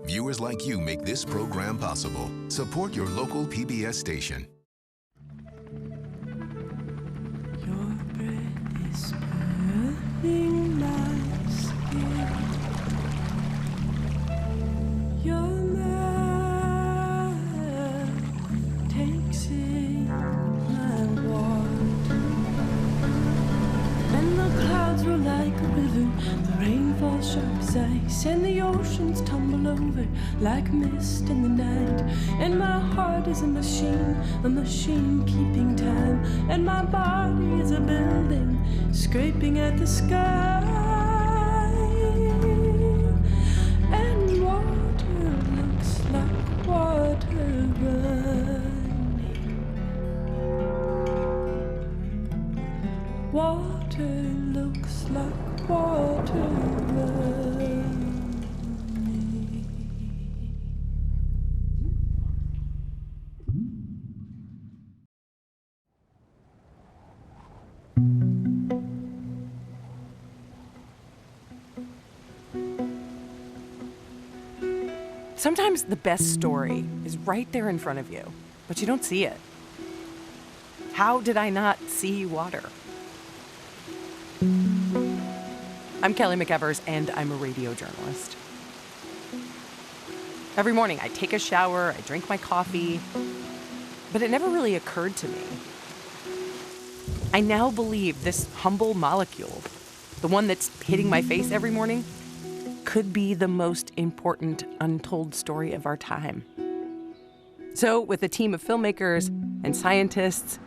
Viewers like you make this program possible. Support your local PBS station. Your breath is burning my skin. Your mouth takes in my water, and the clouds roll like a river. The rain falls sharp as ice, and the oceans tumble over like mist in the night. And my heart is a machine keeping time. And my body is a building scraping at the sky. And water looks like water running. Water looks like water running. Sometimes the best story is right there in front of you, but you don't see it. How did I not see water? I'm Kelly McEvers, and I'm a radio journalist. Every morning, I take a shower, I drink my coffee, but it never really occurred to me. I now believe this humble molecule, the one that's hitting my face every morning, could be the most important untold story of our time. So, with a team of filmmakers and scientists,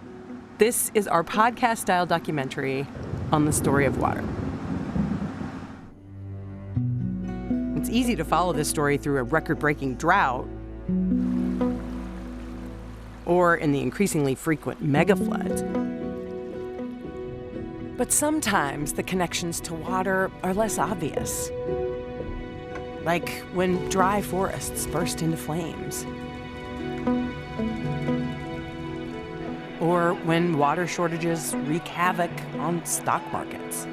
this is our podcast-style documentary on the story of water. It's easy to follow this story through a record-breaking drought or in the increasingly frequent mega floods. But sometimes the connections to water are less obvious. Like when dry forests burst into flames. Or when water shortages wreak havoc on stock markets.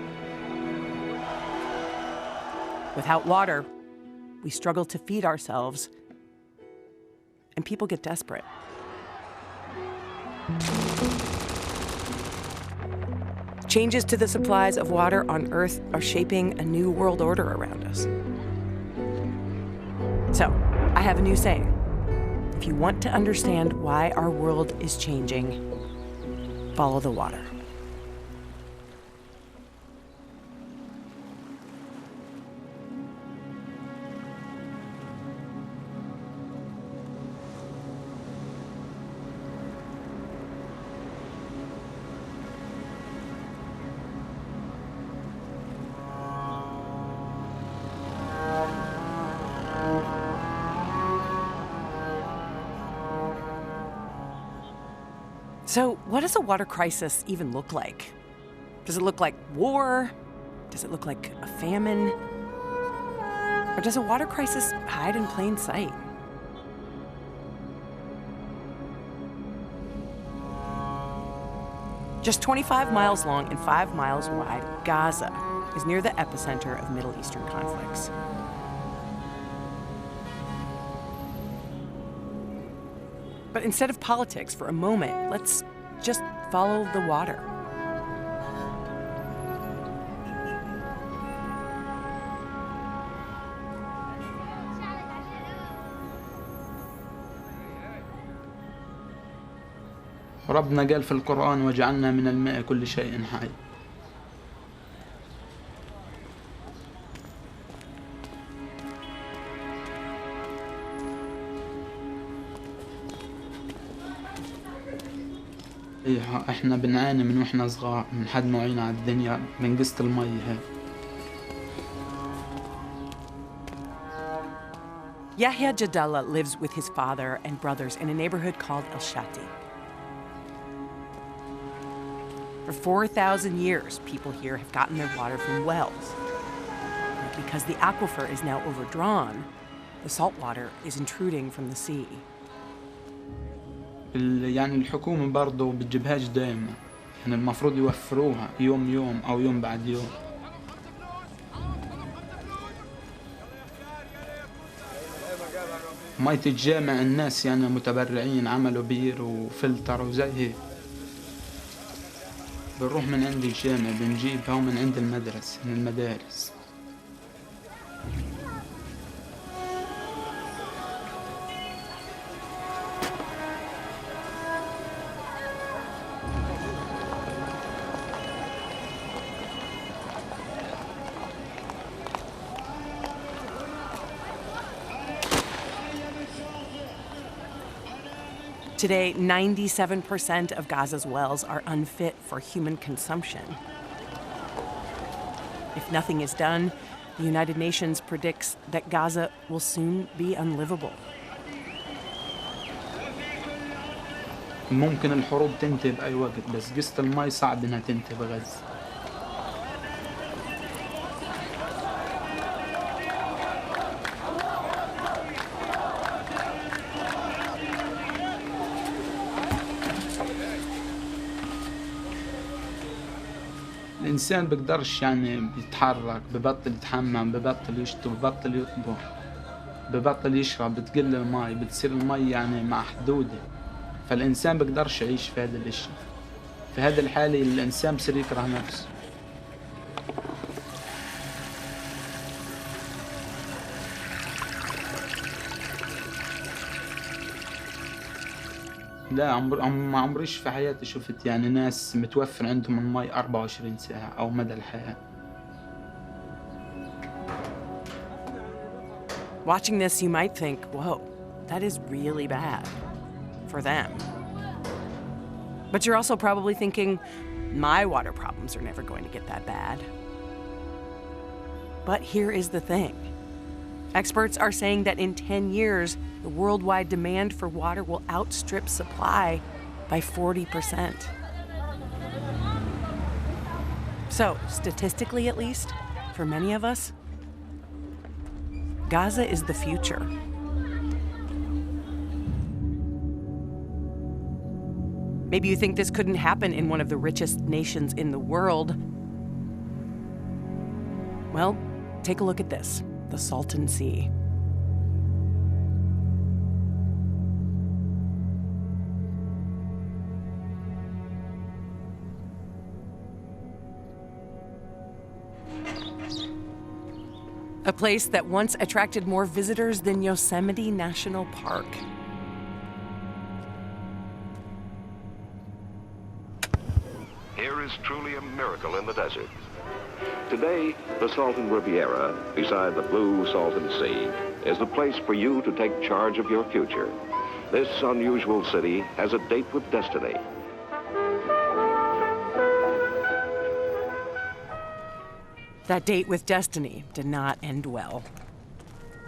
Without water, we struggle to feed ourselves, and people get desperate. Changes to the supplies of water on Earth are shaping a new world order around us. So, I have a new saying. If you want to understand why our world is changing, follow the water. So, what does a water crisis even look like? Does it look like war? Does it look like a famine? Or does a water crisis hide in plain sight? Just 25 miles long and 5 miles wide, Gaza is near the epicenter of Middle Eastern conflicts. But instead of politics, for a moment, let's just follow the water. ربنا قال في القرآن وجعلنا من الماء كل شيء حي. احنا بنعاني من واحنا صغار من حد ما وعينا على الدنيا من قصة المي هاي. Yahya Jadallah lives with his father and brothers in a neighborhood called El Shati. For 4,000 years, people here have gotten their water from wells. But because the aquifer is now overdrawn, the salt water is intruding from the sea. يعني الحكومة برضه بتجيبهاش دايما، يعني المفروض يوفروها يوم أو يوم بعد يوم. مية الجامع الناس يعني متبرعين عملوا بير وفلتر وزي هيك. بنروح من عند الجامع بنجيبها ومن عند المدرسة من المدارس. Today, 97% of Gaza's wells are unfit for human consumption. If nothing is done, the United Nations predicts that Gaza will soon be unlivable. ممكن الحروب تنتهي بأي وقت، بس قصة المي صعب إنها تنتهي بغزة. الإنسان بيقدرش يعني بيتحرك، ببطل يتحمم، ببطل يشتو، ببطل يطبخ، ببطل يشرب، بتقل المي، بتصير المي يعني محدودة. فالإنسان بيقدرش يعيش في هذا الإشي. في هذا الحالة الإنسان بصير يكره نفسه. لا ما عمريش في حياتي شفت يعني ناس متوفر عندهم المي 24 ساعة أو مدى الحياة. Watching this, you might think, whoa, that is really bad for them. But you're also probably thinking, my water problems are never going to get that bad. But here is the thing. Experts are saying that in 10 years, the worldwide demand for water will outstrip supply by 40%. So, statistically at least, for many of us, Gaza is the future. Maybe you think this couldn't happen in one of the richest nations in the world. Well, take a look at this, the Salton Sea. A place that once attracted more visitors than Yosemite National Park. Here is truly a miracle in the desert. Today, the Salton Riviera, beside the blue Salton Sea, is the place for you to take charge of your future. This unusual city has a date with destiny. That date with destiny did not end well.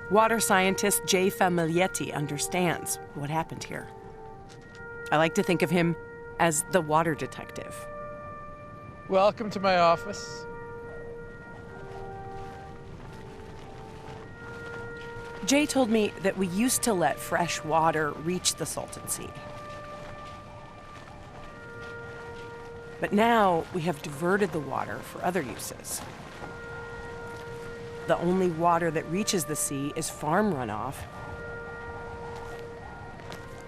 Water scientist Jay Famiglietti understands what happened here. I like to think of him as the water detective. Welcome to my office. Jay told me that we used to let fresh water reach the Salton Sea. But now we have diverted the water for other uses. The only water that reaches the sea is farm runoff,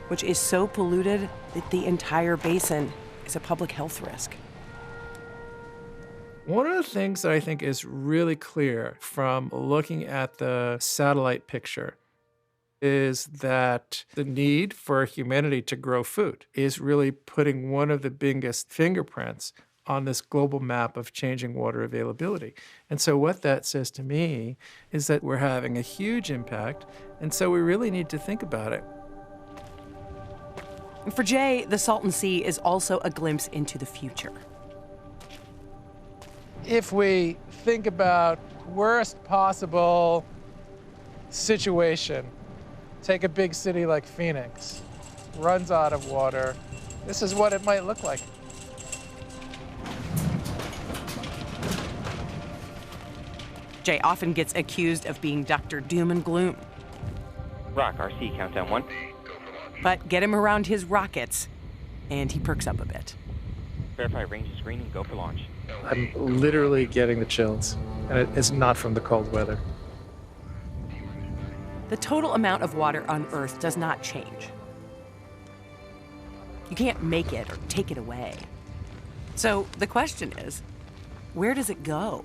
which is so polluted that the entire basin is a public health risk. One of the things that I think is really clear from looking at the satellite picture is that the need for humanity to grow food is really putting one of the biggest fingerprints on this global map of changing water availability. And so what that says to me is that we're having a huge impact, and so we really need to think about it. For Jay, the Salton Sea is also a glimpse into the future. If we think about worst possible situation, take a big city like Phoenix, runs out of water, this is what it might look like. Jay often gets accused of being Dr. Doom and Gloom. Rock, RC, countdown 1. But get him around his rockets, and he perks up a bit. Verify range of screening, go for launch. I'm literally getting the chills, and it's not from the cold weather. the total amount of water on Earth does not change. You can't make it or take it away. So the question is, where does it go?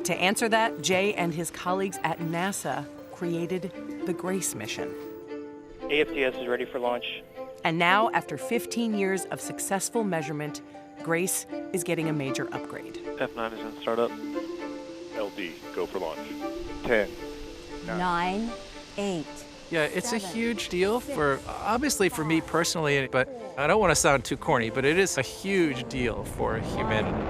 To answer that, Jay and his colleagues at NASA created the GRACE mission. AFTS is ready for launch. And now, after 15 years of successful measurement, GRACE is getting a major upgrade. F9 is in startup. LD, go for launch. 10. 9, 8. Yeah, it's a huge deal for, obviously for me personally, but I don't want to sound too corny, but it is a huge deal for humanity.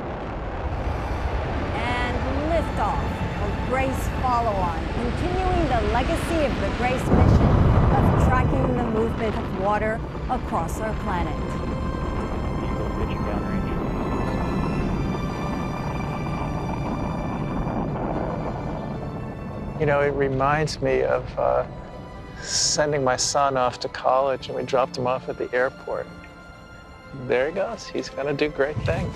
And liftoff of GRACE follow-on, continuing the legacy of the GRACE mission of tracking the movement of water across our planet. Eagle pitching downrange. You know, it reminds me of sending my son off to college, and we dropped him off at the airport. There he goes. He's going to do great things.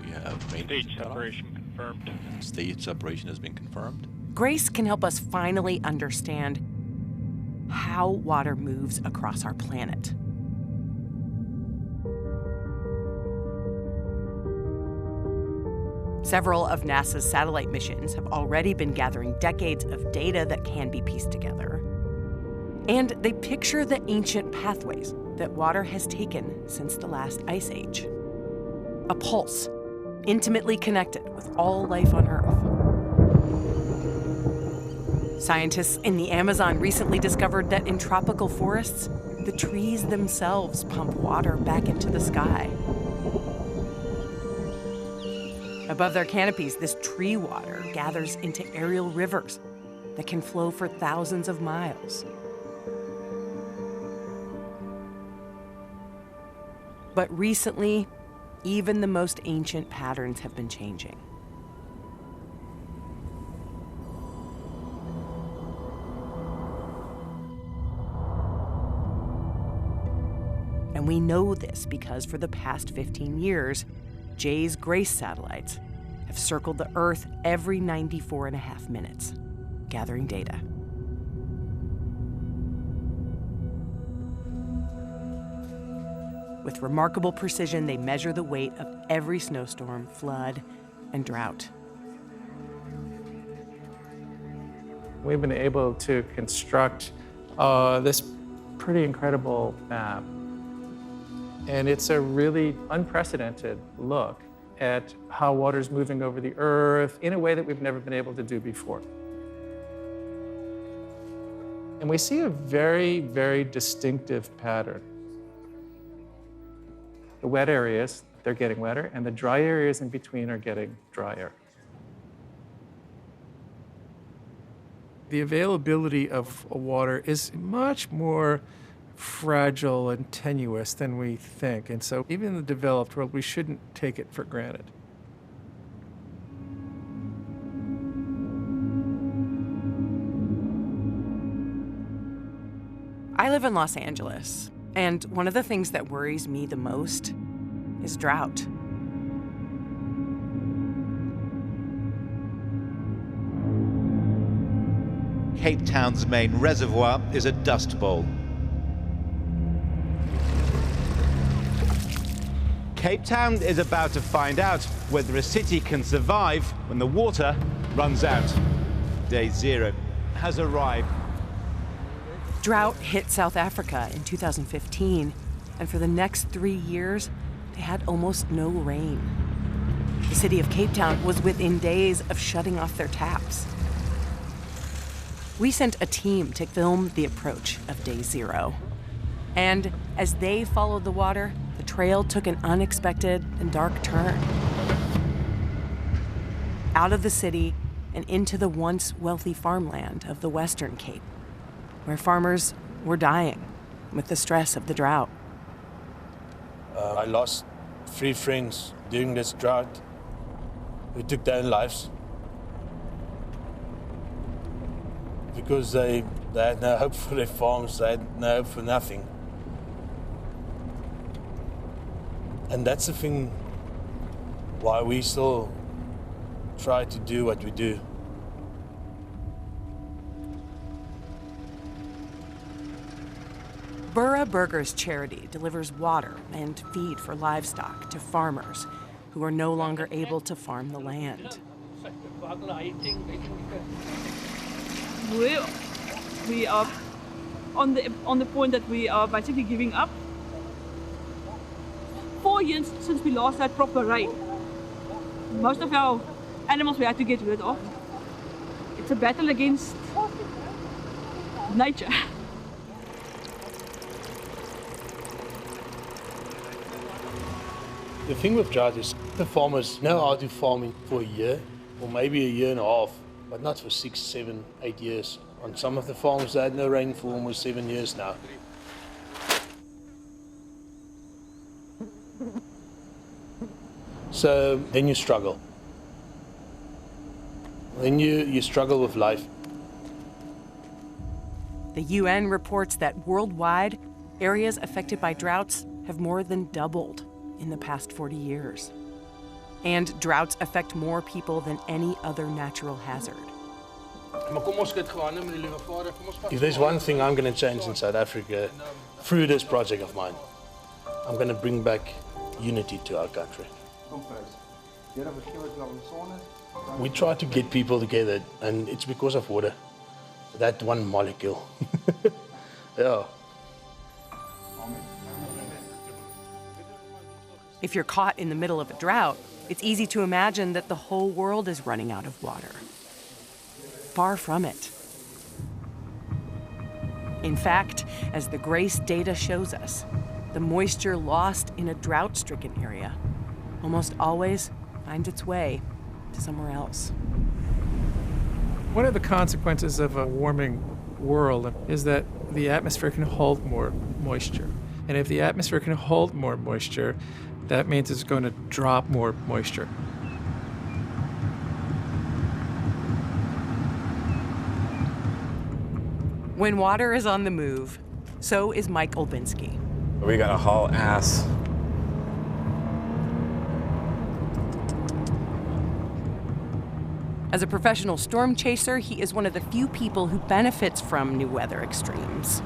We have Stage separation confirmed. Stage separation has been confirmed. GRACE can help us finally understand how water moves across our planet. Several of NASA's satellite missions have already been gathering decades of data that can be pieced together. And they picture the ancient pathways that water has taken since the last ice age. A pulse, intimately connected with all life on Earth. Scientists in the Amazon recently discovered that in tropical forests, the trees themselves pump water back into the sky. Above their canopies, this tree water gathers into aerial rivers that can flow for thousands of miles. But recently, even the most ancient patterns have been changing. And we know this because for the past 15 years, Jay's GRACE satellites have circled the Earth every 94.5 minutes, gathering data. With remarkable precision, they measure the weight of every snowstorm, flood, and drought. We've been able to construct this pretty incredible map. And it's a really unprecedented look at how water's moving over the Earth in a way that we've never been able to do before. And we see a very, very distinctive pattern. The wet areas, they're getting wetter, and the dry areas in between are getting drier. The availability of water is much more fragile and tenuous than we think. And so even in the developed world, we shouldn't take it for granted. I live in Los Angeles, and one of the things that worries me the most is drought. Cape Town's main reservoir is a dust bowl. Cape Town is about to find out whether a city can survive when the water runs out. Day zero has arrived. Drought hit South Africa in 2015, and for the next 3 years, they had almost no rain. The city of Cape Town was within days of shutting off their taps. We sent a team to film the approach of Day Zero. And as they followed the water, the trail took an unexpected and dark turn. Out of the city and into the once wealthy farmland of the Western Cape, where farmers were dying with the stress of the drought. I lost 3 friends during this drought who took their own lives because they had no hope for their farms, they had no hope for nothing. And that's the thing why we still try to do what we do. Burra Burgers charity delivers water and feed for livestock to farmers who are no longer able to farm the land. We are on the point that we are basically giving up. 4 years since we last had proper rain. Most of our animals we had to get rid of. It's a battle against nature. The thing with drought is the farmers know how to farm for a year, or maybe a year and a half, but not for 6, 7, 8 years. On some of the farms, they had no rain for almost 7 years now. So then you struggle. Then you struggle with life. The UN reports that worldwide, areas affected by droughts have more than doubled in the past 40 years. And droughts affect more people than any other natural hazard. If there's one thing I'm going to change in South Africa through this project of mine, I'm going to bring back unity to our country. We try to get people together, and it's because of water. That one molecule. Yeah. If you're caught in the middle of a drought, it's easy to imagine that the whole world is running out of water. Far from it. In fact, as the GRACE data shows us, the moisture lost in a drought-stricken area almost always finds its way to somewhere else. One of the consequences of a warming world is that the atmosphere can hold more moisture. And if the atmosphere can hold more moisture, that means it's going to drop more moisture. When water is on the move, so is Mike Olbinski. We gotta haul ass. As a professional storm chaser, he is one of the few people who benefits from new weather extremes.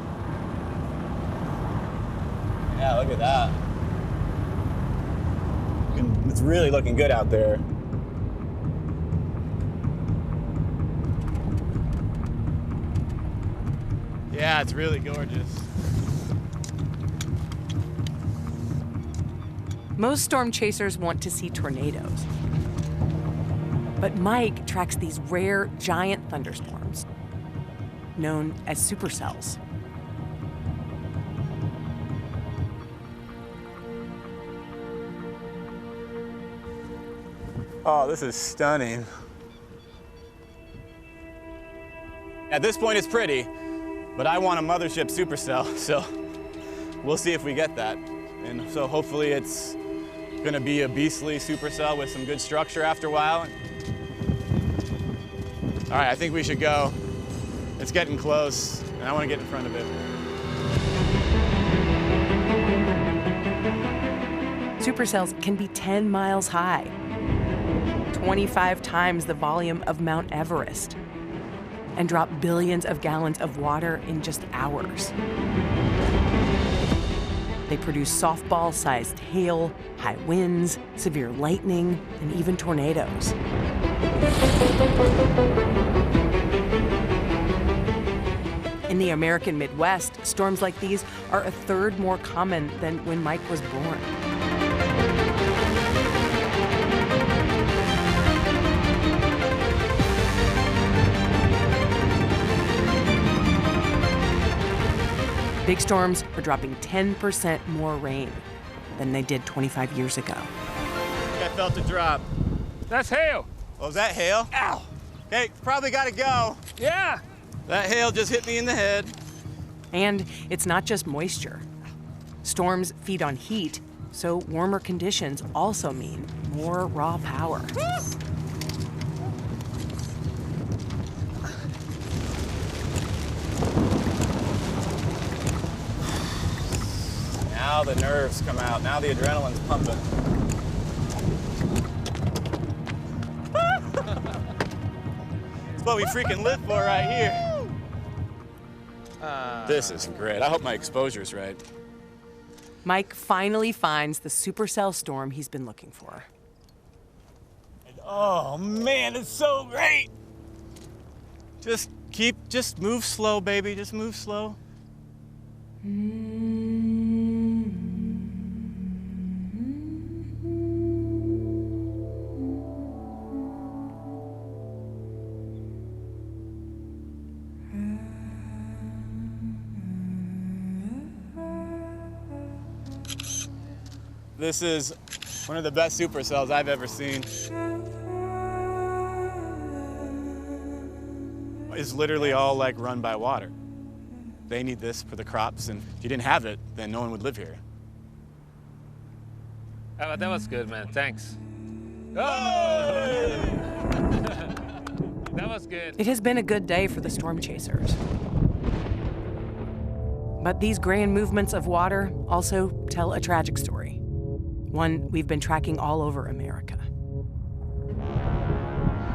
Yeah, look at that. It's really looking good out there. Yeah, it's really gorgeous. Most storm chasers want to see tornadoes. But Mike tracks these rare giant thunderstorms, known as supercells. Oh, this is stunning. At this point, it's pretty, but I want a mothership supercell, so we'll see if we get that. And so hopefully it's gonna be a beastly supercell with some good structure after a while. All right, I think we should go. It's getting close, and I want to get in front of it. Supercells can be 10 miles high, 25 times the volume of Mount Everest, and drop billions of gallons of water in just hours. They produce softball-sized hail, high winds, severe lightning, and even tornadoes. In the American Midwest, storms like these are a third more common than when Mike was born. Big storms are dropping 10% more rain than they did 25 years ago. I felt a drop. That's hail. Oh, is that hail? Ow! Hey, probably gotta go. Yeah. That hail just hit me in the head. And it's not just moisture. Storms feed on heat, so warmer conditions also mean more raw power. Now the nerves come out. Now the adrenaline's pumping. what we freaking live for right here. This is great. I hope my exposure's right. Mike finally finds the supercell storm he's been looking for. Oh man, it's so great. Just move slow, baby. Just move slow. This is one of the best supercells I've ever seen. It's literally all like run by water. They need this for the crops, and if you didn't have it, then no one would live here. Oh, that was good, man. Thanks. Hey! That was good. It has been a good day for the storm chasers. But these grand movements of water also tell a tragic story, one we've been tracking all over America.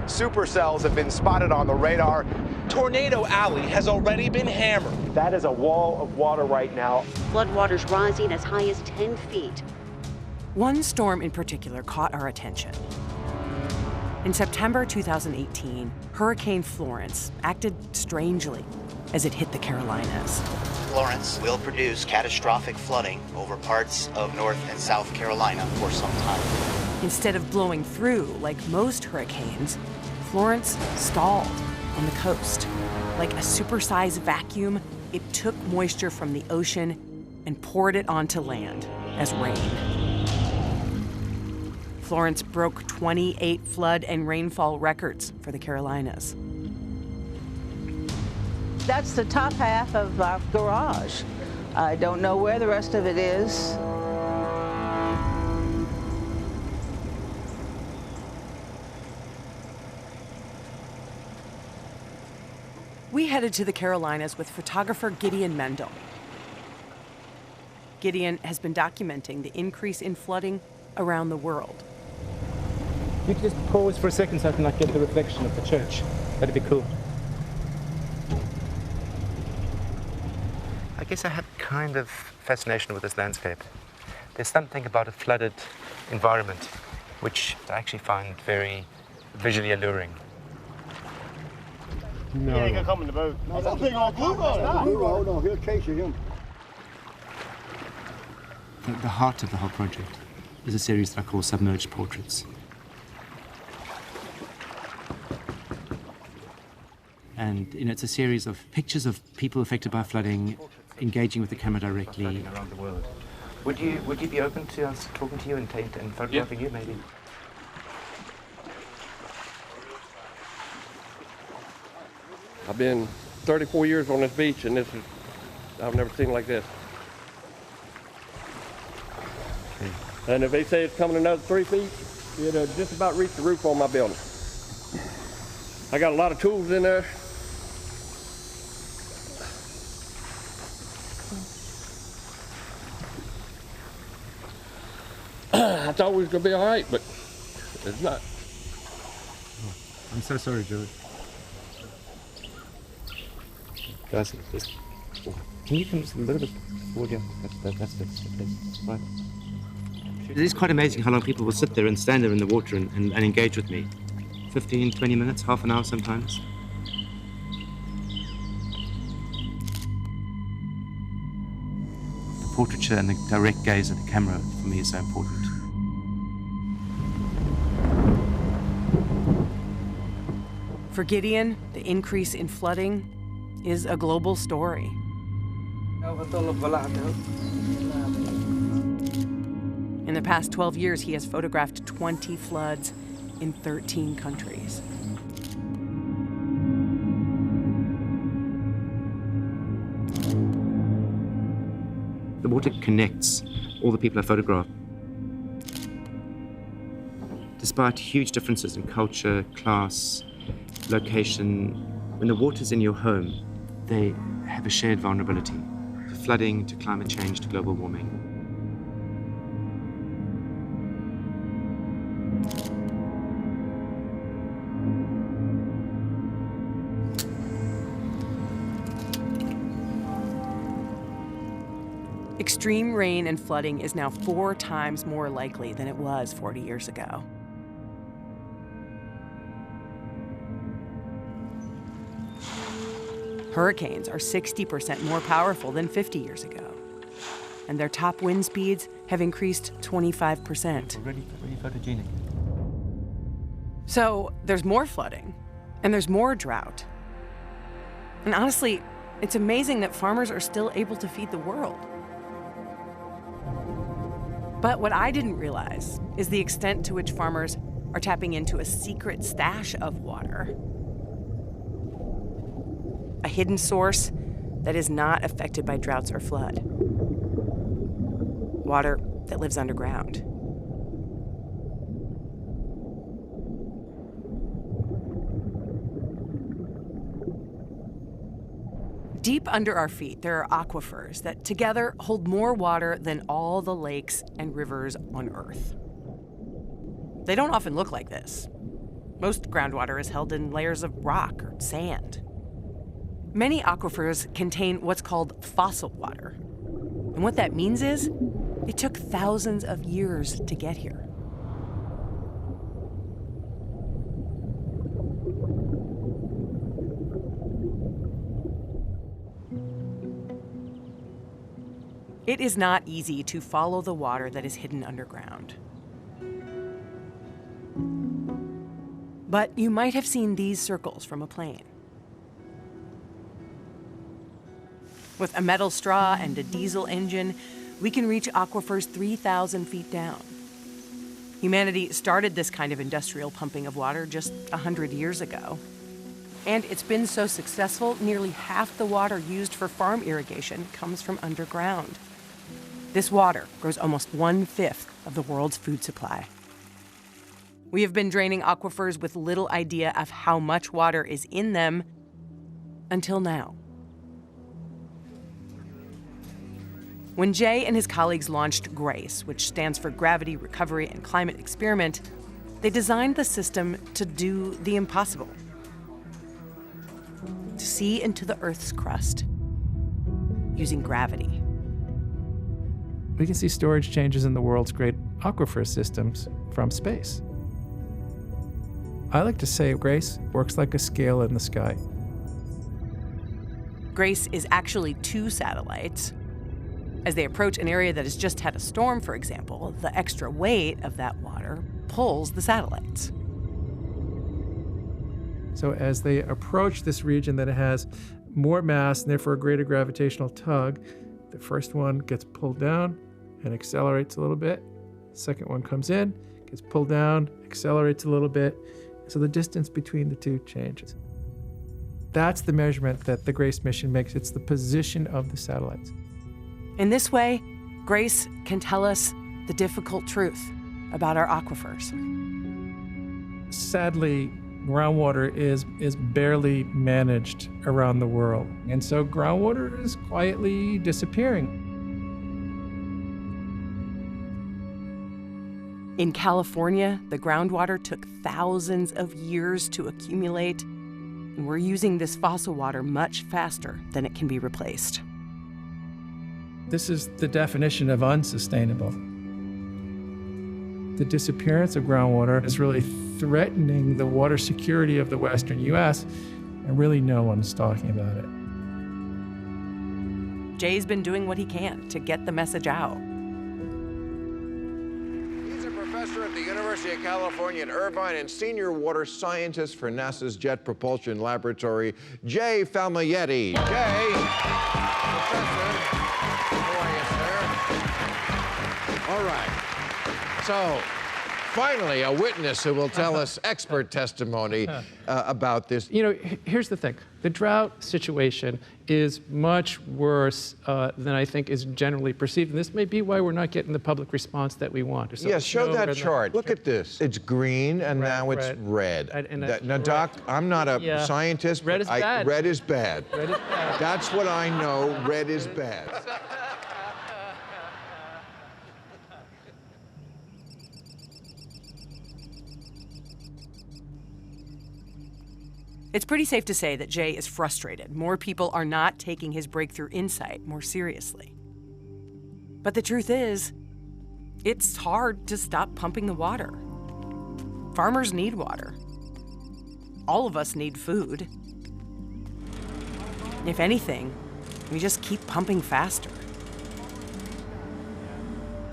Supercells have been spotted on the radar. Tornado Alley has already been hammered. That is a wall of water right now. Floodwaters rising as high as 10 feet. One storm in particular caught our attention. In September 2018, Hurricane Florence acted strangely as it hit the Carolinas. Florence will produce catastrophic flooding over parts of North and South Carolina for some time. Instead of blowing through like most hurricanes, Florence stalled on the coast. Like a supersized vacuum, it took moisture from the ocean and poured it onto land as rain. Florence broke 28 flood and rainfall records for the Carolinas. That's the top half of our garage. I don't know where the rest of it is. We headed to the Carolinas with photographer Gideon Mendel. Gideon has been documenting the increase in flooding around the world. You could just pause for a second so I can get the reflection of the church. That'd be cool. I guess I had kind of fascination with this landscape. There's something about a flooded environment which I actually find very visually alluring. No. He ain't gonna come in the boat. No, that thing all glued on it. Hold on, he'll chase you him. The heart of the whole project is a series that I call Submerged Portraits. And it's a series of pictures of people affected by flooding, engaging with the camera directly. Around the world. Would you be open to us talking to you and photographing you, maybe? I've been 34 years on this beach, and I've never seen it like this. Okay. And if they say it's coming another 3 feet, it'll just about reach the roof on my building. I got a lot of tools in there. I thought we was gonna be all right, but it's not. I'm so sorry, George. Guys, can you come just a little bit forward? Yeah, that's right. It is quite amazing how long people will sit there and stand there in the water and engage with me. 15, 20 minutes, half an hour sometimes. The portraiture and the direct gaze of the camera for me is so important. For Gideon, the increase in flooding is a global story. In the past 12 years, he has photographed 20 floods in 13 countries. The water connects all the people I photograph. Despite huge differences in culture, class, location, when the water's in your home, they have a shared vulnerability to flooding, to climate change, to global warming. Extreme rain and flooding is now 4 times more likely than it was 40 years ago. Hurricanes are 60% more powerful than 50 years ago, and their top wind speeds have increased 25%. Really photogenic. So there's more flooding, and there's more drought. And honestly, it's amazing that farmers are still able to feed the world. But what I didn't realize is the extent to which farmers are tapping into a secret stash of water. A hidden source that is not affected by droughts or flood. Water that lives underground. Deep under our feet, there are aquifers that together hold more water than all the lakes and rivers on Earth. They don't often look like this. Most groundwater is held in layers of rock or sand. Many aquifers contain what's called fossil water. And what that means is, it took thousands of years to get here. It is not easy to follow the water that is hidden underground. But you might have seen these circles from a plane. With a metal straw and a diesel engine, we can reach aquifers 3,000 feet down. Humanity started this kind of industrial pumping of water just 100 years ago. And it's been so successful, nearly half the water used for farm irrigation comes from underground. This water grows almost 1/5 of the world's food supply. We have been draining aquifers with little idea of how much water is in them until now. When Jay and his colleagues launched GRACE, which stands for Gravity Recovery and Climate Experiment, they designed the system to do the impossible. To see into the Earth's crust using gravity. We can see storage changes in the world's great aquifer systems from space. I like to say GRACE works like a scale in the sky. GRACE is actually 2 satellites. As they approach an area that has just had a storm, for example, the extra weight of that water pulls the satellites. So as they approach this region that has more mass and therefore a greater gravitational tug, the first one gets pulled down and accelerates a little bit. The second one comes in, gets pulled down, accelerates a little bit. So the distance between the two changes. That's the measurement that the GRACE mission makes. It's the position of the satellites. In this way, GRACE can tell us the difficult truth about our aquifers. Sadly, groundwater is barely managed around the world. And so groundwater is quietly disappearing. In California, the groundwater took thousands of years to accumulate, and we're using this fossil water much faster than it can be replaced. This is the definition of unsustainable. The disappearance of groundwater is really threatening the water security of the Western U.S., and really no one's talking about it. Jay's been doing what he can to get the message out. He's a professor at the University of California at Irvine and senior water scientist for NASA's Jet Propulsion Laboratory, Jay Falmayetti. Jay, professor, how are you, sir? All right. So, finally, a witness who will tell us expert testimony about this. You know, here's the thing. The drought situation is much worse than I think is generally perceived. And this may be why we're not getting the public response that we want. So yes, show that chart. Look at this. It's green, and now it's red. Now, Doc, I'm not a scientist. Red is bad. Red is bad. Red is bad. That's what I know. Red is bad. It's pretty safe to say that Jay is frustrated. More people are not taking his breakthrough insight more seriously. But the truth is, it's hard to stop pumping the water. Farmers need water. All of us need food. If anything, we just keep pumping faster.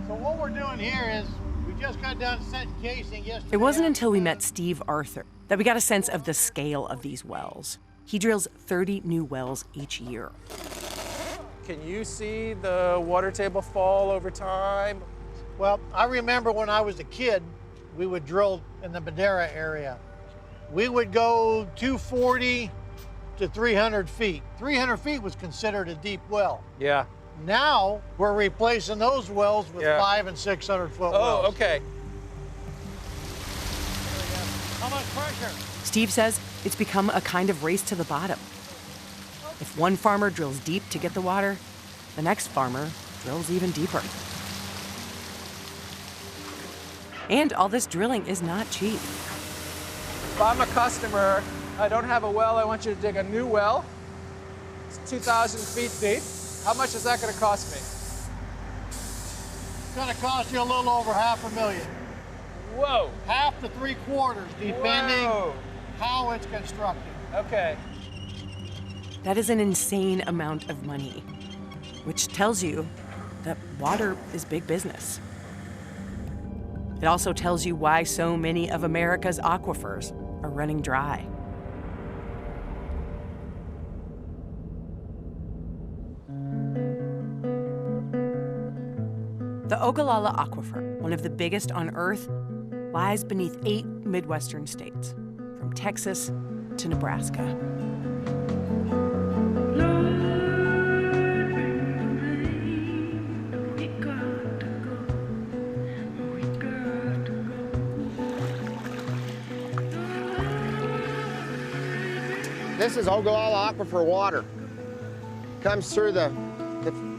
So what we're doing here is we just got done setting casing yesterday. It wasn't until we met Steve Arthur that we got a sense of the scale of these wells. He drills 30 new wells each year. Can you see the water table fall over time? Well, I remember when I was a kid, we would drill in the Madera area. We would go 240 to 300 feet. 300 feet was considered a deep well. Yeah. Now, we're replacing those wells with 500 and 600 foot wells. Oh, okay. How much pressure? Steve says it's become a kind of race to the bottom. If one farmer drills deep to get the water, the next farmer drills even deeper. And all this drilling is not cheap. If I'm a customer, I don't have a well, I want you to dig a new well. It's 2,000 feet deep. How much is that going to cost me? It's going to cost you a little over $500,000. Whoa. Half to 3/4, depending how it's constructed. Okay. That is an insane amount of money, which tells you that water is big business. It also tells you why so many of America's aquifers are running dry. The Ogallala Aquifer, one of the biggest on Earth, lies beneath 8 Midwestern states, from Texas to Nebraska. This is Ogallala Aquifer water. Comes through the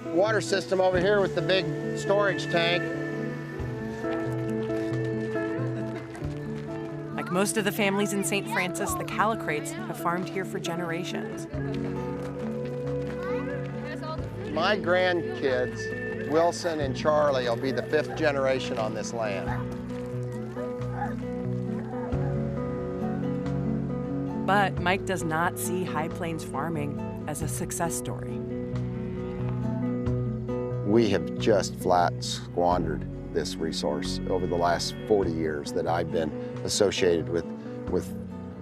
water system over here with the big storage tank. Like most of the families in St. Francis, the Calicrates have farmed here for generations. My grandkids, Wilson and Charlie, will be the 5th generation on this land. But Mike does not see High Plains farming as a success story. We have just flat squandered this resource over the last 40 years that I've been associated with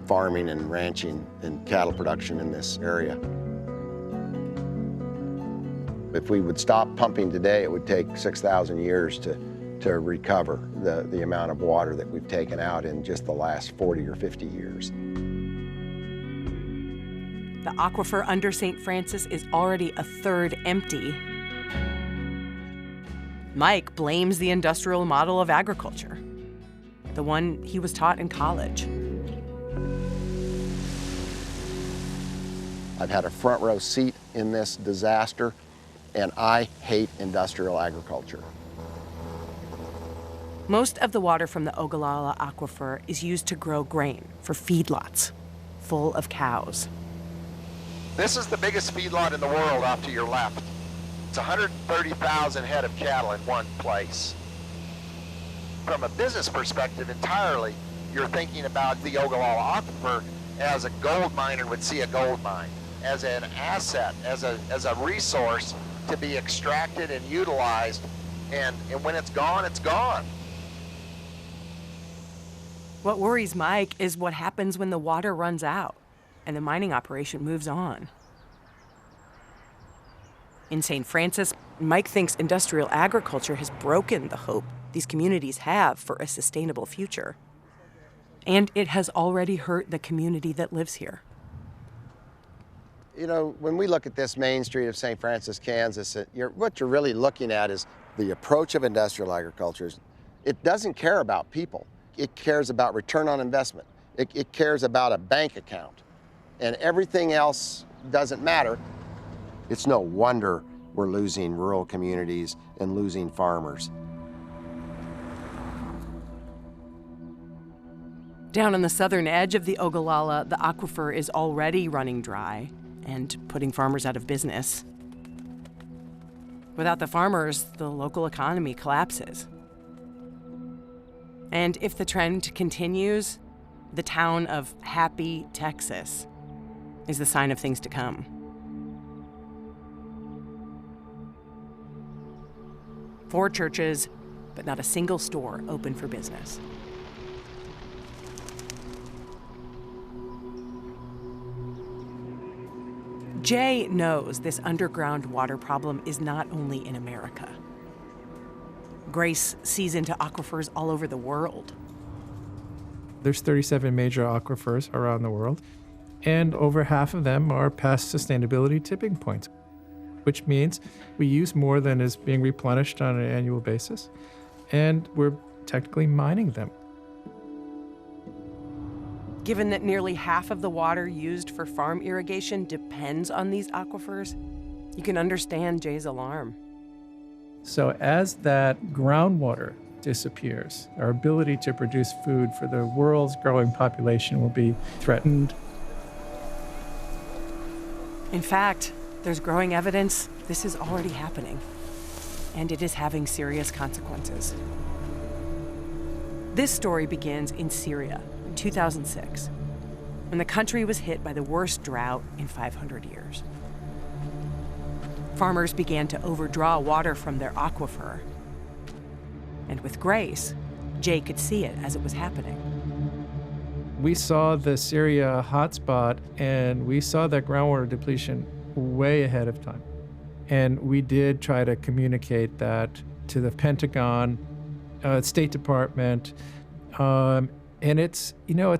farming and ranching and cattle production in this area. If we would stop pumping today, it would take 6,000 years to recover the amount of water that we've taken out in just the last 40 or 50 years. The aquifer under St. Francis is already a third empty. Mike blames the industrial model of agriculture, the one he was taught in college. I've had a front row seat in this disaster, and I hate industrial agriculture. Most of the water from the Ogallala Aquifer is used to grow grain for feedlots full of cows. This is the biggest feedlot in the world off to your left. It's 130,000 head of cattle in one place. From a business perspective entirely, you're thinking about the Ogallala Aquifer as a gold miner would see a gold mine, as an asset, as a resource to be extracted and utilized, and when it's gone, it's gone. What worries Mike is what happens when the water runs out and the mining operation moves on. In St. Francis, Mike thinks industrial agriculture has broken the hope these communities have for a sustainable future. And it has already hurt the community that lives here. You know, when we look at this main street of St. Francis, Kansas, what you're really looking at is the approach of industrial agriculture. It doesn't care about people. It cares about return on investment. It cares about a bank account. And everything else doesn't matter. It's no wonder we're losing rural communities and losing farmers. Down on the southern edge of the Ogallala, the aquifer is already running dry and putting farmers out of business. Without the farmers, the local economy collapses. And if the trend continues, the town of Happy, Texas, is the sign of things to come. Four churches, but not a single store open for business. Jay knows this underground water problem is not only in America. Grace sees into aquifers all over the world. There's 37 major aquifers around the world, and over half of them are past sustainability tipping points, which means we use more than is being replenished on an annual basis, and we're technically mining them. Given that nearly half of the water used for farm irrigation depends on these aquifers, you can understand Jay's alarm. So as that groundwater disappears, our ability to produce food for the world's growing population will be threatened. In fact, there's growing evidence this is already happening, and it is having serious consequences. This story begins in Syria in 2006, when the country was hit by the worst drought in 500 years. Farmers began to overdraw water from their aquifer. And with Grace, Jay could see it as it was happening. We saw the Syria hotspot, and we saw that groundwater depletion way ahead of time. And we did try to communicate that to the Pentagon, State Department, and it's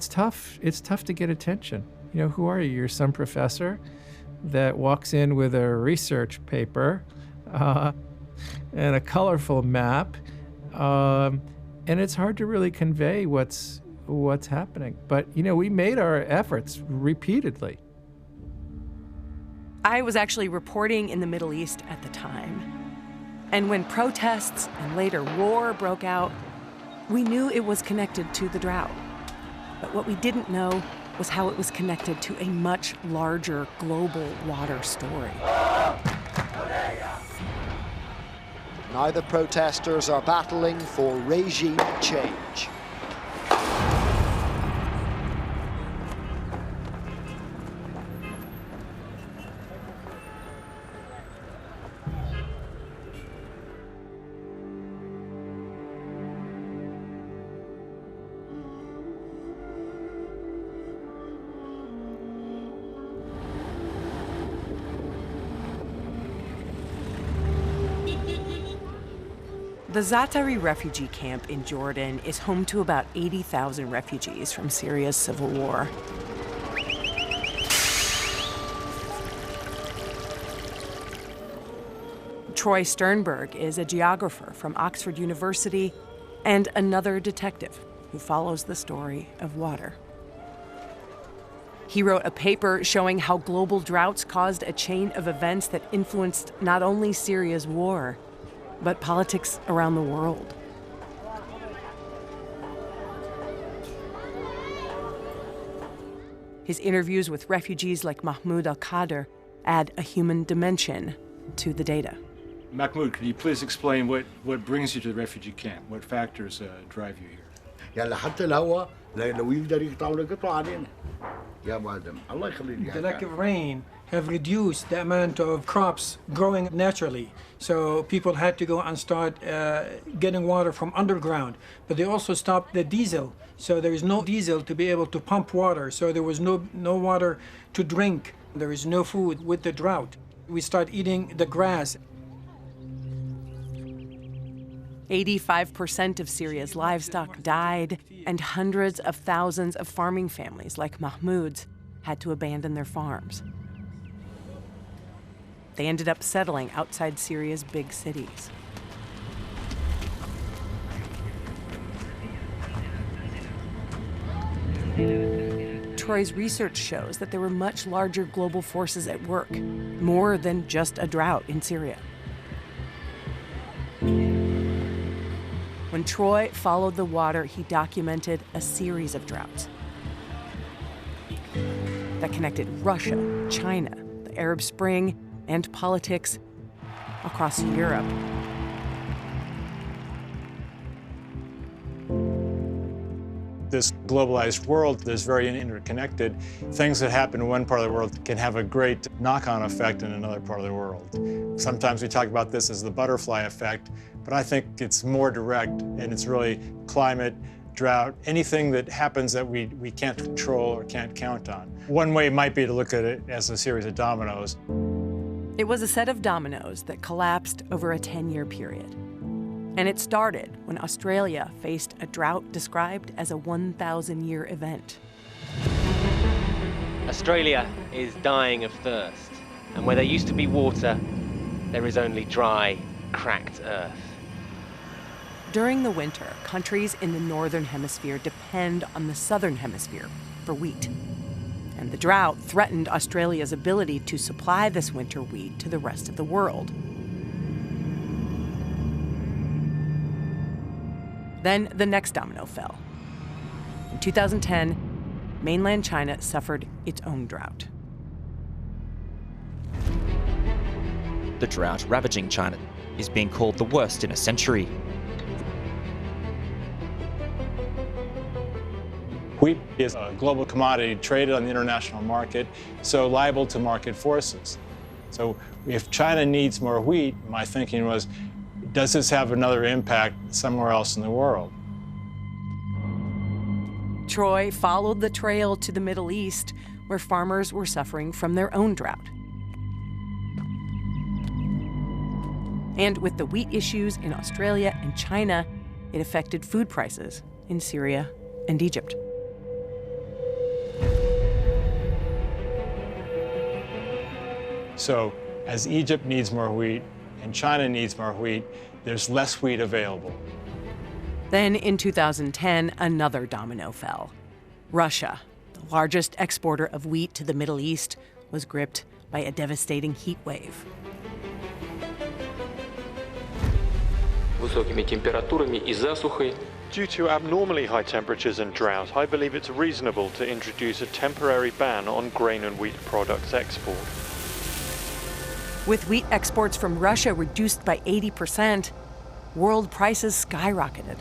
tough. It's tough to get attention. Who are you? You're some professor that walks in with a research paper and a colorful map, and it's hard to really convey what's happening. But we made our efforts repeatedly. I was actually reporting in the Middle East at the time, and when protests and later war broke out, we knew it was connected to the drought. But what we didn't know was how it was connected to a much larger global water story. Now the protesters are battling for regime change. The Zaatari refugee camp in Jordan is home to about 80,000 refugees from Syria's civil war. Troy Sternberg is a geographer from Oxford University and another detective who follows the story of water. He wrote a paper showing how global droughts caused a chain of events that influenced not only Syria's war, but politics around the world. His interviews with refugees like Mahmoud al-Qadr add a human dimension to the data. Mahmoud, could you please explain what brings you to the refugee camp? What factors drive you here? يعني حتى الهواء لو يقدر يقطعوا يقطعوا علينا يا ابو ادم الله يخليك. The lack of rain have reduced the amount of crops growing naturally. So people had to go and start getting water from underground. But they also stopped the diesel. So there is no diesel to be able to pump water. So there was no water to drink. There is no food with the drought. We start eating the grass. 85% of Syria's livestock died, and hundreds of thousands of farming families like Mahmoud's had to abandon their farms. They ended up settling outside Syria's big cities. Troy's research shows that there were much larger global forces at work, more than just a drought in Syria. When Troy followed the water, he documented a series of droughts that connected Russia, China, the Arab Spring, and politics across Europe. This globalized world is very interconnected. Things that happen in one part of the world can have a great knock-on effect in another part of the world. Sometimes we talk about this as the butterfly effect, but I think it's more direct, and it's really climate, drought, anything that happens that we can't control or can't count on. One way might be to look at it as a series of dominoes. It was a set of dominoes that collapsed over a 10-year period. And it started when Australia faced a drought described as a 1,000-year event. Australia is dying of thirst, and where there used to be water, there is only dry, cracked earth. During the winter, countries in the northern hemisphere depend on the southern hemisphere for wheat. And the drought threatened Australia's ability to supply this winter wheat to the rest of the world. Then the next domino fell. In 2010, mainland China suffered its own drought. The drought ravaging China is being called the worst in a century. Wheat is a global commodity traded on the international market, so liable to market forces. So if China needs more wheat, my thinking was, does this have another impact somewhere else in the world? Troy followed the trail to the Middle East, where farmers were suffering from their own drought. And with the wheat issues in Australia and China, it affected food prices in Syria and Egypt. So as Egypt needs more wheat and China needs more wheat, there's less wheat available. Then in 2010, another domino fell. Russia, the largest exporter of wheat to the Middle East, was gripped by a devastating heat wave. Due to abnormally high temperatures and drought, I believe it's reasonable to introduce a temporary ban on grain and wheat products export. With wheat exports from Russia reduced by 80%, world prices skyrocketed.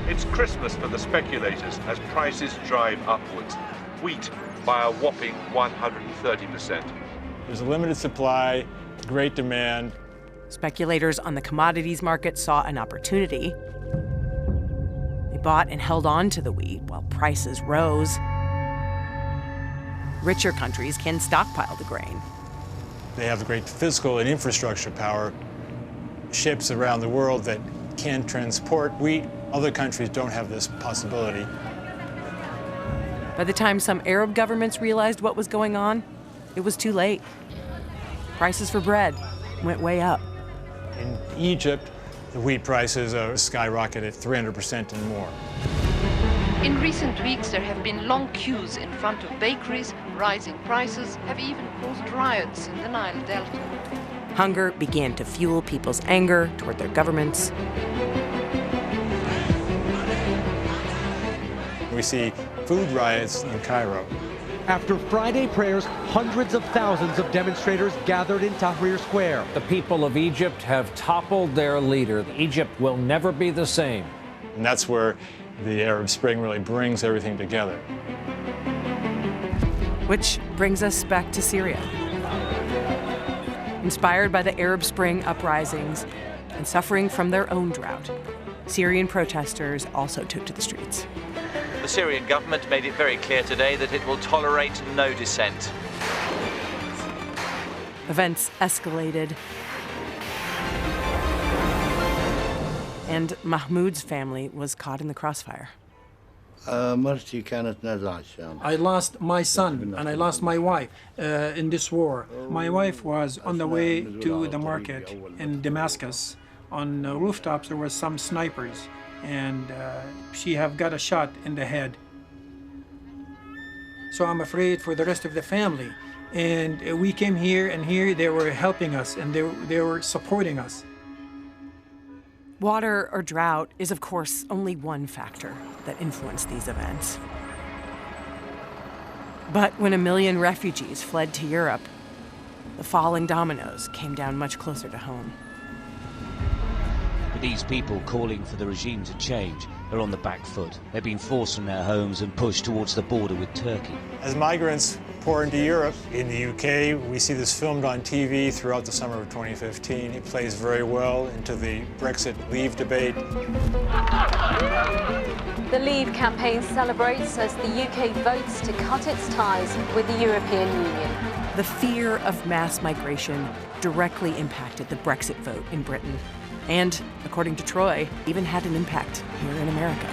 It's Christmas for the speculators as prices drive upwards. Wheat by a whopping 130%. There's a limited supply, great demand. Speculators on the commodities market saw an opportunity. They bought and held on to the wheat while prices rose. Richer countries can stockpile the grain. They have great physical and infrastructure power, ships around the world that can transport wheat. Other countries don't have this possibility. By the time some Arab governments realized what was going on, it was too late. Prices for bread went way up. In Egypt, the wheat prices skyrocketed 300% and more. In recent weeks, there have been long queues in front of bakeries. Rising prices have even caused riots in the Nile Delta. Hunger began to fuel people's anger toward their governments. We see food riots in Cairo. After Friday prayers, hundreds of thousands of demonstrators gathered in Tahrir Square. The people of Egypt have toppled their leader. Egypt will never be the same. And that's where the Arab Spring really brings everything together. Which brings us back to Syria. Inspired by the Arab Spring uprisings and suffering from their own drought, Syrian protesters also took to the streets. The Syrian government made it very clear today that it will tolerate no dissent. Events escalated, and Mahmoud's family was caught in the crossfire. I lost my son and I lost my wife in this war. My wife was on the way to the market in Damascus. On the rooftops there were some snipers, and she have got a shot in the head. So I'm afraid for the rest of the family. And we came here, and here they were helping us, and they were supporting us. Water or drought is, of course, only one factor that influenced these events. But when 1 million refugees fled to Europe, the falling dominoes came down much closer to home. But these people calling for the regime to change are on the back foot. They've been forced from their homes and pushed towards the border with Turkey. As migrants pour into Europe, in the UK, we see this filmed on TV throughout the summer of 2015. It plays very well into the Brexit Leave debate. The Leave campaign celebrates as the UK votes to cut its ties with the European Union. The fear of mass migration directly impacted the Brexit vote in Britain. And, according to Troy, even had an impact here in America.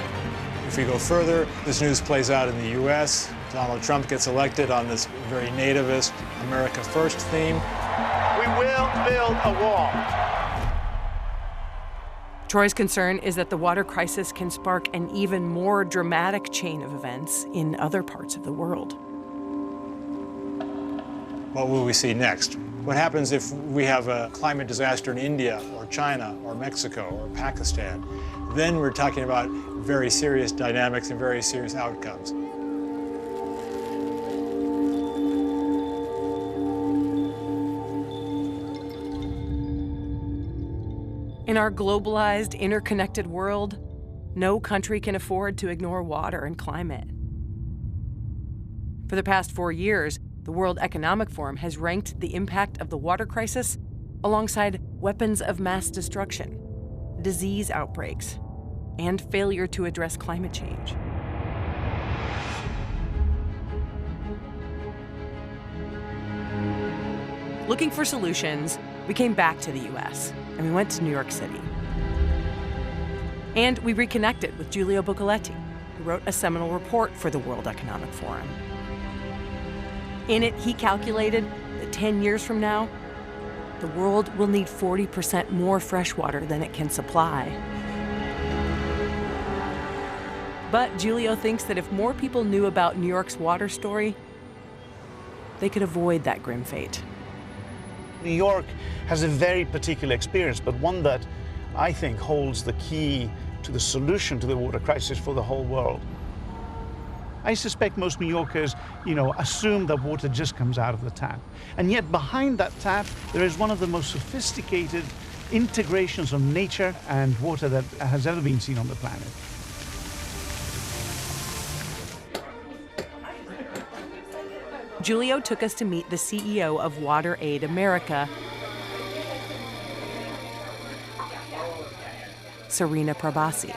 If we go further, this news plays out in the US. Donald Trump gets elected on this very nativist, America First theme. We will build a wall. Troy's concern is that the water crisis can spark an even more dramatic chain of events in other parts of the world. What will we see next? What happens if we have a climate disaster in India or China or Mexico or Pakistan? Then we're talking about very serious dynamics and very serious outcomes. In our globalized, interconnected world, no country can afford to ignore water and climate. For the past 4 years, the World Economic Forum has ranked the impact of the water crisis alongside weapons of mass destruction, disease outbreaks, and failure to address climate change. Looking for solutions, we came back to the US and we went to New York City. And we reconnected with Giulio Bucoletti, who wrote a seminal report for the World Economic Forum. In it, he calculated that 10 years from now, the world will need 40% more fresh water than it can supply. But Giulio thinks that if more people knew about New York's water story, they could avoid that grim fate. New York has a very particular experience, but one that I think holds the key to the solution to the water crisis for the whole world. I suspect most New Yorkers, assume that water just comes out of the tap. And yet behind that tap, there is one of the most sophisticated integrations of nature and water that has ever been seen on the planet. Giulio took us to meet the CEO of WaterAid America, Serena Prabhasi.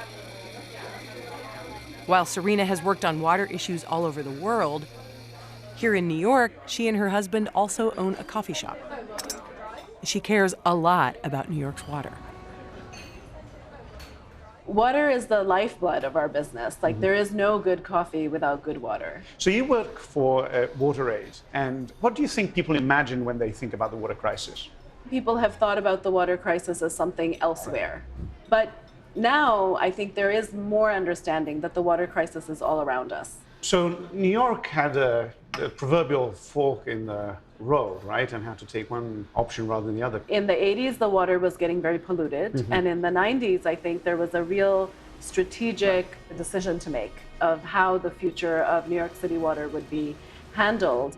While Serena has worked on water issues all over the world, here in New York, she and her husband also own a coffee shop. She cares a lot about New York's water. Water is the lifeblood of our business. There is no good coffee without good water. So you work for WaterAid, and what do you think people imagine when they think about the water crisis? People have thought about the water crisis as something elsewhere. But now I think there is more understanding that the water crisis is all around us. So New York had a proverbial fork in the road, right? And had to take one option rather than the other. In the 80s, the water was getting very polluted. And in the 90s, I think there was a real strategic decision to make of how the future of New York City water would be handled.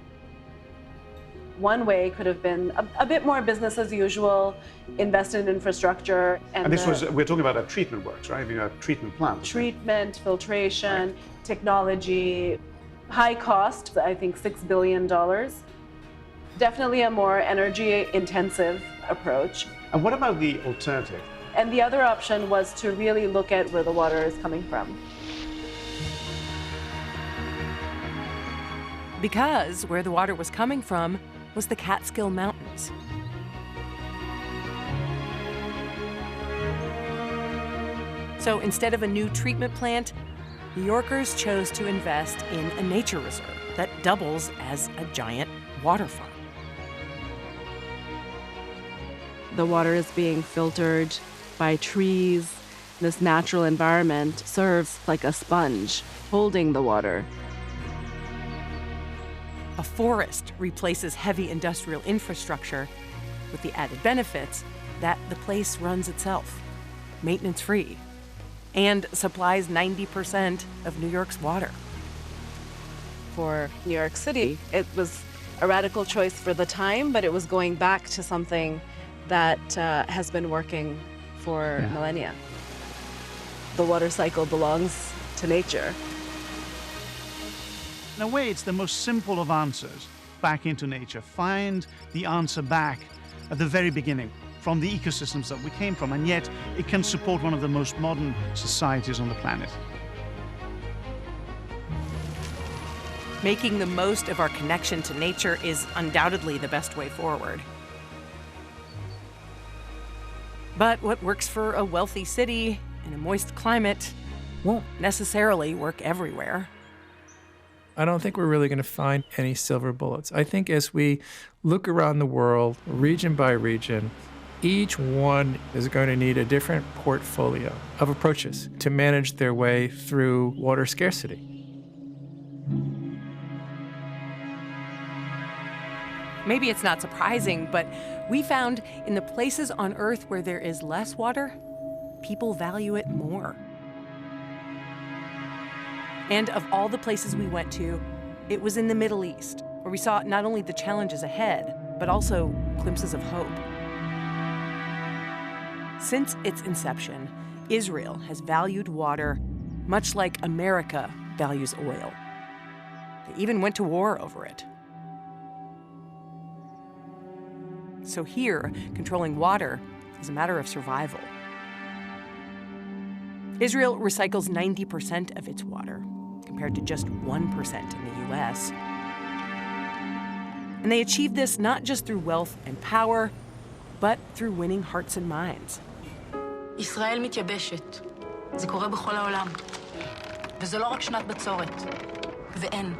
One way could have been a bit more business as usual, invest in infrastructure. And this we're talking about a treatment works, right? A treatment plant. Treatment, filtration, technology, high cost, I think $6 billion. Definitely a more energy intensive approach. And what about the alternative? And the other option was to really look at where the water is coming from. Because where the water was coming from was the Catskill Mountains. So instead of a new treatment plant, New Yorkers chose to invest in a nature reserve that doubles as a giant water farm. The water is being filtered by trees. This natural environment serves like a sponge, holding the water. A forest replaces heavy industrial infrastructure with the added benefits that the place runs itself, maintenance-free, and supplies 90% of New York's water. For New York City, it was a radical choice for the time, but it was going back to something that has been working for millennia. The water cycle belongs to nature. In a way, it's the most simple of answers, back into nature. Find the answer back at the very beginning, from the ecosystems that we came from, and yet it can support one of the most modern societies on the planet. Making the most of our connection to nature is undoubtedly the best way forward. But what works for a wealthy city in a moist climate won't necessarily work everywhere. I don't think we're really going to find any silver bullets. I think as we look around the world, region by region, each one is going to need a different portfolio of approaches to manage their way through water scarcity. Maybe it's not surprising, but we found in the places on Earth where there is less water, people value it more. And of all the places we went to, it was in the Middle East, where we saw not only the challenges ahead, but also glimpses of hope. Since its inception, Israel has valued water much like America values oil. They even went to war over it. So here, controlling water is a matter of survival. Israel recycles 90% of its water, compared to just 1% in the US. And they achieve this not just through wealth and power, but through winning hearts and minds. ישראל מתייבשת. זה קורה בכל העולם. וזה לא רק שנת בצורת. ואין,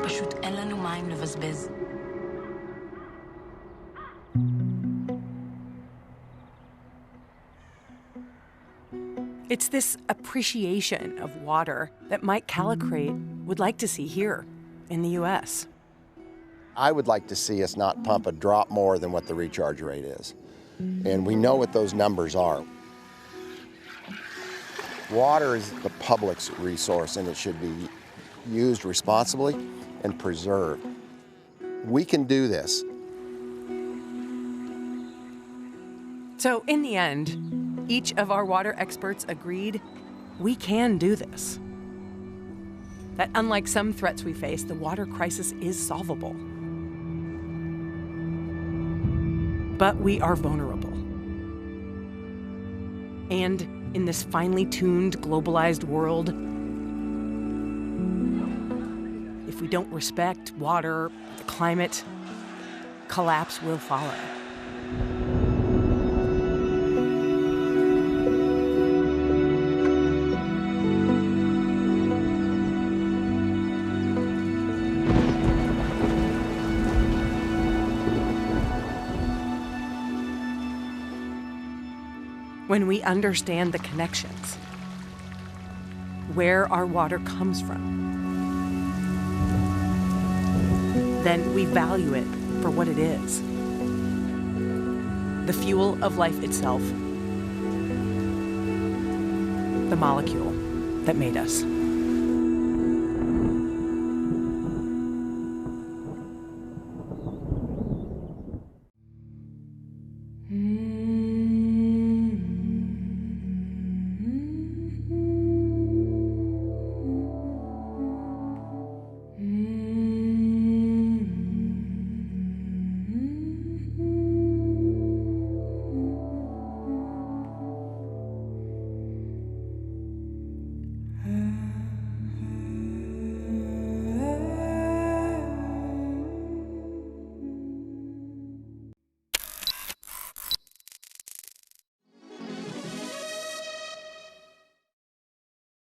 פשוט אין לנו מים לבזבז. It's this appreciation of water that Mike Callicrate would like to see here in the U.S. I would like to see us not pump a drop more than what the recharge rate is. And we know what those numbers are. Water is the public's resource, and it should be used responsibly and preserved. We can do this. So in the end, each of our water experts agreed we can do this. That unlike some threats we face, the water crisis is solvable. But we are vulnerable. And in this finely tuned, globalized world, if we don't respect water, the climate, collapse will follow. When we understand the connections, where our water comes from, then we value it for what it is. The fuel of life itself, the molecule that made us.